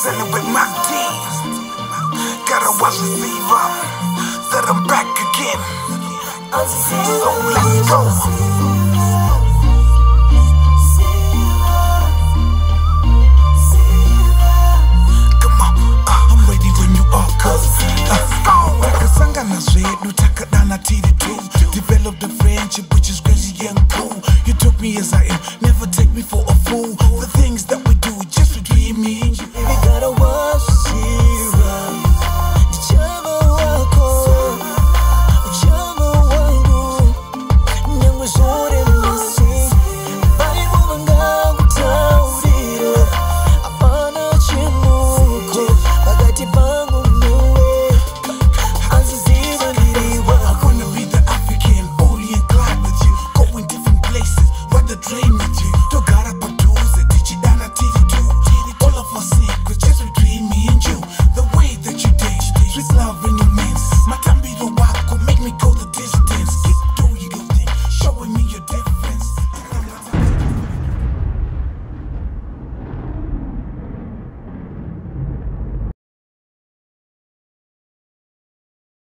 Representing with my team, Gara Wazviziva, that I'm back again. So let's go. Come on, I'm ready when you are, cause let's go. Takasangana zvedu takadana tiri two. Developed a friendship which is crazy and cool. You took me as I am, never take me for a fool. The things that we do just between me and you. Baby, Gara Wazviziva, ndichava wako, uchava wangu, nyangwe zore misi, paipo vanga kutaurira, apana chimuko, pakati pangu newe, Wazviziva ndiriwa. I'm gonna be the African, Bonnie and Clyde with you, going different places, what the dream with you. Togara produce it, tichidana tiri two. All of our secrets just between me and you. The way that you taste, sweet love.